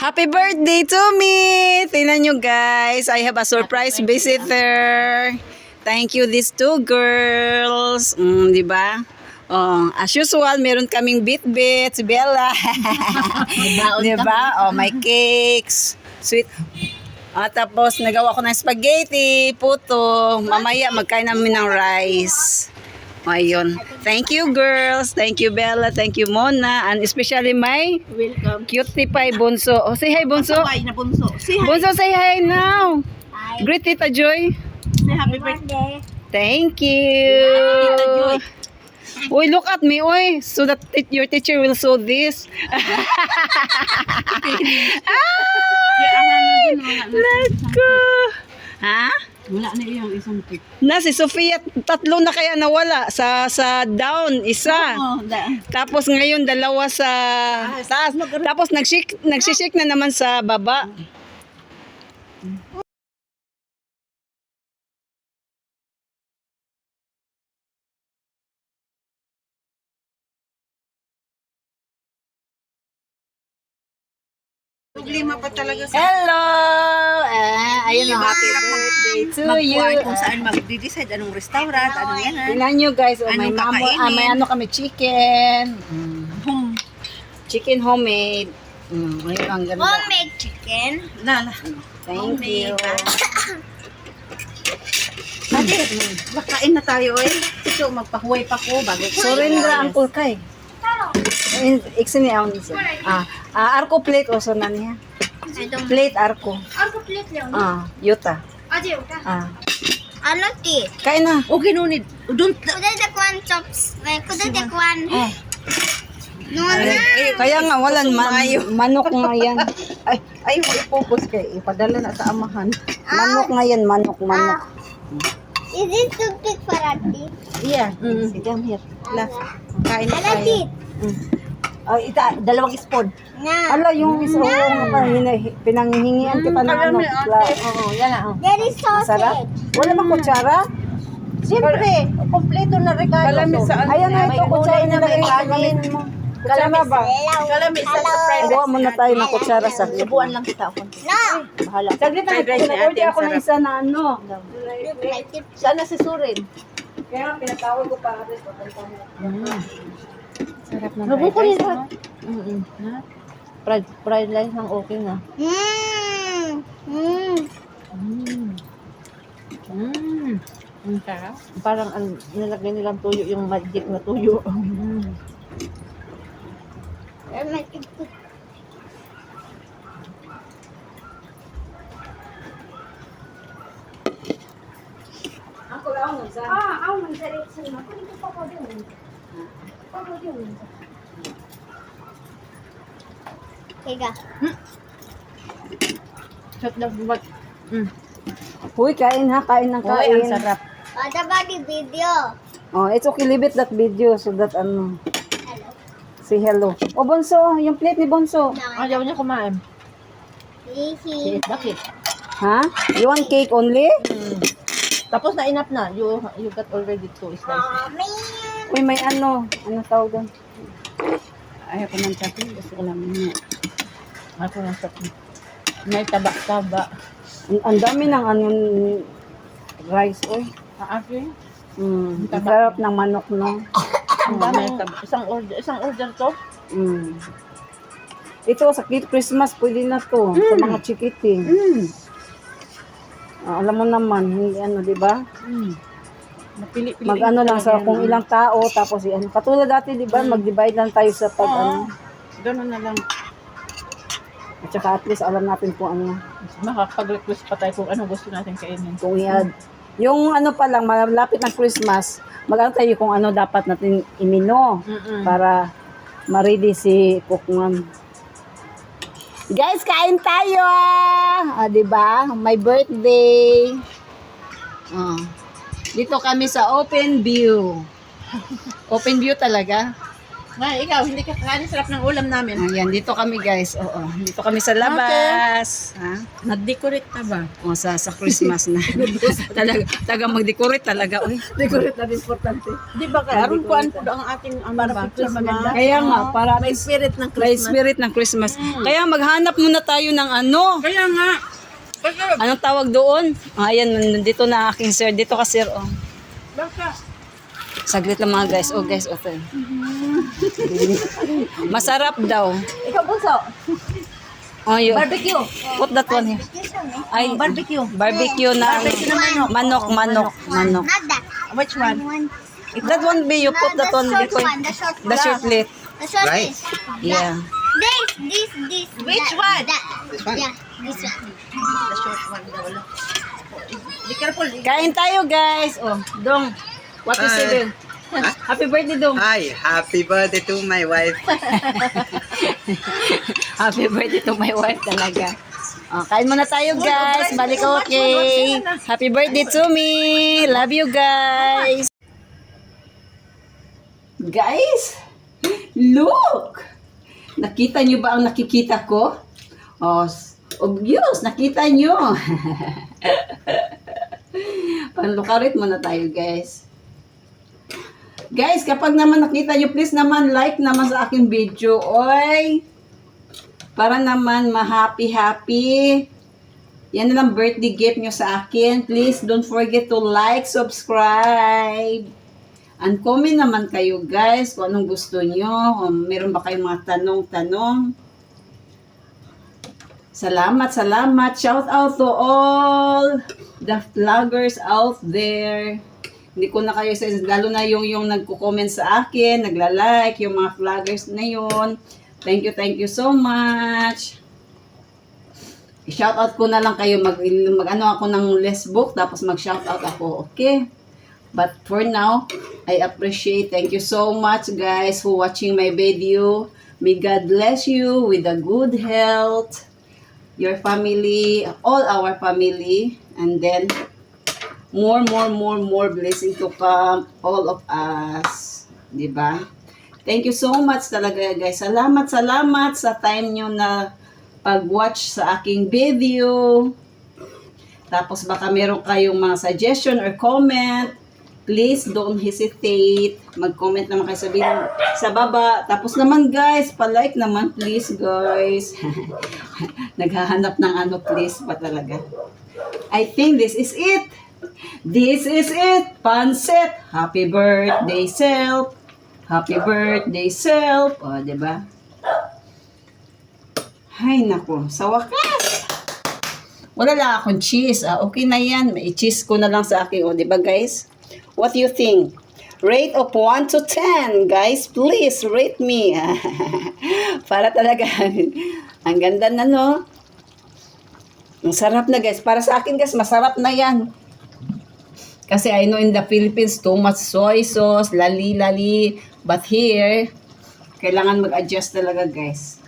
Happy birthday to me! Tingnan nyo guys, I have a surprise visitor. Thank you these two girls. Di ba? Oh, as usual, meron kaming bitbit, si Bella. Di ba? Oh, my cakes. Sweet. Tapos nagawa ko ng spaghetti, puto. Mamaya magkain namin ng rice. Ayun. Thank you girls. Thank you Bella. Thank you Mona. And especially my Welcome. cutie pie Bunso. Oh, say hi Bunso. Hi na bunso. Say hi. Bunso, say hi now. Hi. Greet Tita Joy. Say happy birthday. Thank you. Tita Joy. Uy, look at me, uy. So that your teacher will sew this. Let's go. Ha? Wala na iyang isang tip. Na si Sofia, tatlo na kaya nawala sa down, isa. Oh, Tapos ngayon dalawa sa taas. Tapos nagsishake na naman sa baba. problema pa talaga sa Hello! Ayun ang happy birthday to you. magkuhan kung saan mag-decide anong restaurant, anong yan. Tingnan nyo guys, oh, may, Anong kakainin? may ano kami, chicken. Home. Chicken homemade. Ayun ang ganda. Homemade chicken. Lala. Thank you. Ate, makain na tayo eh. So, magpahuway pa ko bago ko. Surrendra ang pulkay. Iksini ako nisa. Arko plate also na niya. Plate arko. Ako plate lang. Yuta. Aje uta. Ano ti? Kain na. Okay, no need. Don't. Kuday the kwan chops. Kuday the kwan. No na. Kaya nga walan manok nga yan. Ay, focus kay ipadala na sa amahan. Manok nga yan, manok. Is it too big for a tit? Yeah. Sige, here. La. Kain na Ano tayo. tit? Dalawang spoon. Na. Ala, yung isa pinanghihingian kita ng ano. Oo, yan na. There is Masarap. sausage. Wala bang kutsara? Siyempre, kompleto na regalo. Kalami sa Ayan na ito, kutsara na rin. kanin. Kutsara ba? Kalami sa surprise. Gawa muna tayo ng kutsara sa Subuan lang kita ako. No. Bahala. Saglit na, order ako ng isa na ano. Sana si Surin. Kaya pinatawag ko para rin. Sarap ng Nabuko rin lahat. Fried rice lang okay na. Ang sarap. Parang nilagay nilang tuyo, yung magic na tuyo. Ako lang ako sa. Ako magsarit sa mga. Kung ito pa ko din. Pa ko din. Teka. Shot lang bumat. Uy, kain ha, kain ng kain. Ang sarap. Ada ba di video? Oh, it's okay, leave it that video so that ano, Hello. say hello. Oh, Bonso, yung plate ni Bonso. Ayaw niya kumain. Hihi. Bakit? Ha? You want cake only? Tapos na enough na. You got already two slices. Mommy. Uy, may ano tawag doon? Ayaw ko ng chocolate, gusto ko lang yun. Ako lang sa may taba-taba. Ang dami ng ano, rice, oy. Aafi? Ang sarap ng manok, no? Ang dami. Isang order to? Ito, sa Christmas, pwede na to. Sa mga chikiting. Alam mo naman, hindi ano, di ba? Napili-pili. Mag-ano lang sa kung ilang tao, tapos yan. Katulad dati, di ba? Mag-divide lang tayo sa pag, ano. Ganun na lang. At saka at least alam natin kung ano. Makakapag-request pa tayo kung ano gusto natin kainin. Kung yan. Yung ano pa lang, malapit ng Christmas, mag-ano tayo kung ano dapat natin imino para ma-ready si Cookman. Guys, kain tayo! Di ba? My birthday. Dito kami sa open view. Open view talaga. Ngay, ikaw, hindi ka kakain. Sarap ng ulam namin. Ayan, dito kami guys. Oo, dito kami sa labas. Ha? Nag-decorate ka ba? O, sa Christmas na. taga mag-decorate talaga. Uy. Decorate na importante. Di ba kaya? Aron ko ang ating para picture maganda. Kaya nga, para May spirit ng may Christmas. spirit ng Christmas. Kaya maghanap muna tayo ng ano. Kaya nga. Anong tawag doon? Ayan, nandito na aking sir. Dito ka sir. Oh. Baka. Saglit lang mga guys. Oh guys, okay. Masarap daw. Ikaw, Bunso. Oh, yun. Barbecue. Put that one here. Ay, Barbecue. barbecue na Barbecue na manok. Manok. Not that. Which one? One. That one be, you put that one The short before. one. The short The short plate. The short Right. is. Yeah. This. Which that, one? That. This one? Yeah, this one. The short one. Be careful. Kain tayo guys. Oh, Dong. What is Hi. it? Happy birthday Dong. Hi, happy birthday to my wife. Happy birthday to my wife talaga. Oh, kain muna tayo guys. Balik okay. Happy birthday to me. Love you guys. Guys, look. Nakita nyo ba ang nakikita ko? Oh, obvious. Nakita nyo. Panlukarit muna tayo guys. Guys, kapag naman nakita nyo, please naman like naman sa aking video. Oy! Para naman ma-happy-happy. Yan na lang birthday gift nyo sa akin. Please don't forget to like, subscribe. And comment naman kayo guys kung anong gusto nyo. Kung meron ba kayong mga tanong-tanong. Salamat. Shout out to all the vloggers out there. Hindi ko na kayo lalo na yung nagko-comment sa akin, nagla-like, yung mga vloggers na yun. Thank you so much. I-shoutout ko na lang kayo, mag-ano ako ng list book, tapos mag-shoutout ako, okay? But for now, I appreciate, thank you so much guys who watching my video. May God bless you with a good health, your family, all our family, and then more blessing to come all of us. Diba? Thank you so much talaga guys. Salamat sa time nyo na pag-watch sa aking video. Tapos baka meron kayong mga suggestion or comment. Please don't hesitate. Mag-comment naman kayo sa baba. Tapos naman guys, pa-like naman please guys. Naghahanap ng ano please pa talaga. I think this is it. This is it, Pancit. Happy birthday, self. Happy birthday, self. O, diba? Ay, naku. Sa wakas. Wala lang akong cheese. Okay na yan. May cheese ko na lang sa akin. O, diba, guys? What do you think? Rate of 1 to 10. Guys, please rate me. Para talaga. Ang ganda na, no? Ang sarap na, guys. Para sa akin, guys, masarap na yan. Kasi I know in the Philippines, too much soy sauce, lali. But here, kailangan mag-adjust talaga guys.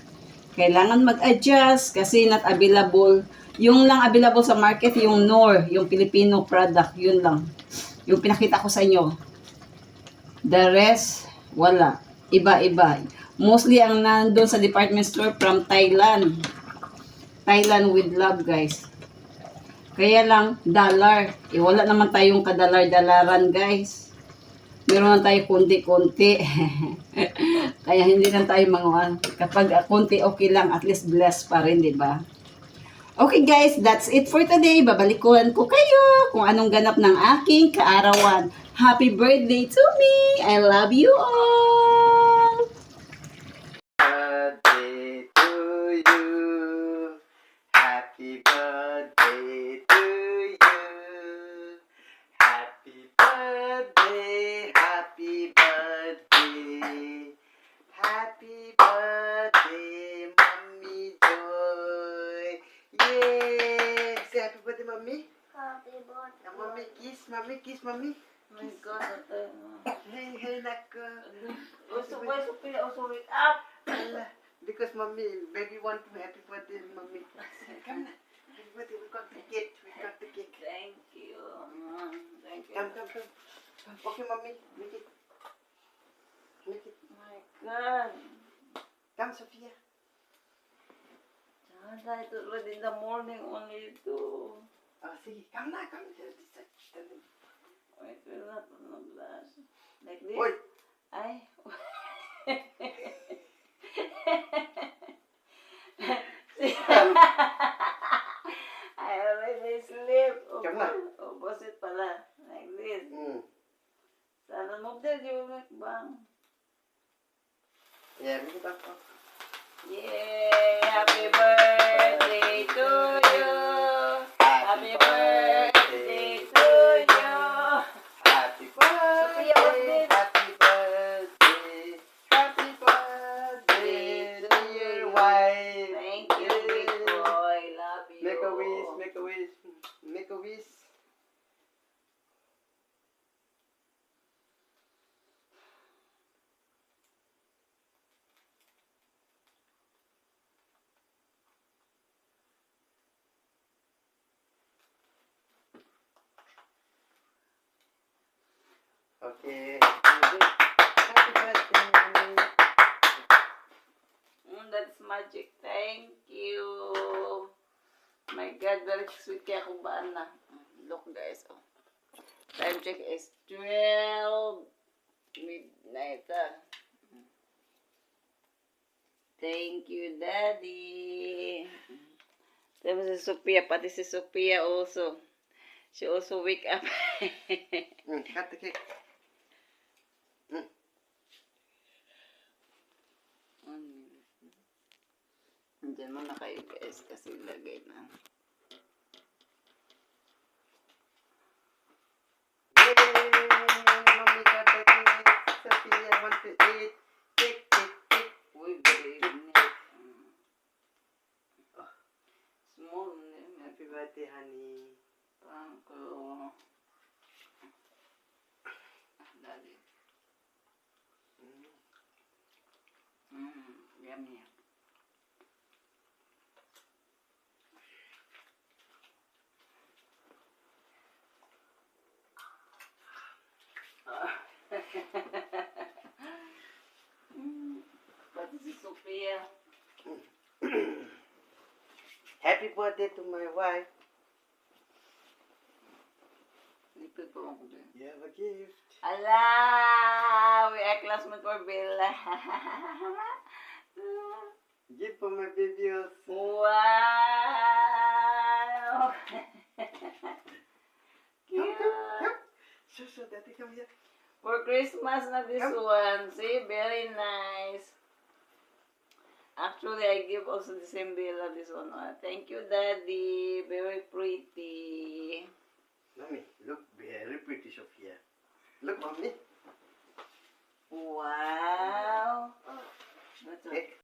Kailangan mag-adjust kasi not available. Yung lang available sa market, yung Knorr, yung Filipino product, yun lang. Yung pinakita ko sa inyo. The rest, wala. Iba-iba. Mostly ang nandun sa department store from Thailand. Thailand with love guys. Kaya lang, dollar. Wala naman tayong kadalar-dalaran, guys. Meron lang tayo konti-konti. Kaya hindi lang tayo manguan. Kapag konti, okay lang. At least blessed pa rin, di ba? Okay, guys. That's it for today. Babalikuhan ko kayo kung anong ganap ng aking kaarawan. Happy birthday to me! I love you all! Birthday to you. Happy birthday to you. Happy birthday, happy birthday. Happy birthday, Mommy Joy. Yay! Say happy birthday, Mommy. Happy birthday. Mommy, kiss, Mommy, kiss, Mommy. My God, Hey, nako. also wake up. Because Mommy, baby want to happy birthday, Mommy. Come na. Happy birthday, we got the cake. We got the cake. Thank you. Thank you. Come. Okay, Mommy, make it. Make it. My God. Come, Sophia. Chanda, it was in the morning only too. Oh, sige. Come na, come. This side. It will not blush. Like this. Oi. Ay. I already sleep. Come na. Opposite pala. Like this. Sana mo yung mukbang. Yeah, we back up. Yay! Happy birthday to you! Happy birthday to you! Happy birthday. Sophia, what's this? Happy birthday. Happy birthday, dear wife. Thank you, big boy. Love you. Make a wish, make a wish, make a wish. Okay. Happy birthday, mommy. That's magic. Thank you. My God, very sweet kaya kung baan na. Look guys, oh. Time check is 12 midnight. Thank you, Daddy. Tapos si Sophia, pati si Sophia also. She also wake up. Cut the cake. Diyan mo na kayo guys kasi lagay na. Yay! Mommy got the cake. Sophia want to eat. Cake, cake, cake. Uy, baby. Small. Happy birthday, honey. Pangko. Dali. Yummy. Pati si Sophia. Happy birthday to my wife. Lipid ko lang ko din. You have a gift. Ala! We are classmate for Bella. Gift for my baby also. Wow! Cute! So, daddy, come here. For Christmas na this one. See, very nice. Actually, I give also the same Bella this one. Thank you, Daddy. Very pretty. Mommy, look very pretty, Sophia. Look, mommy. Wow! That's a Cake.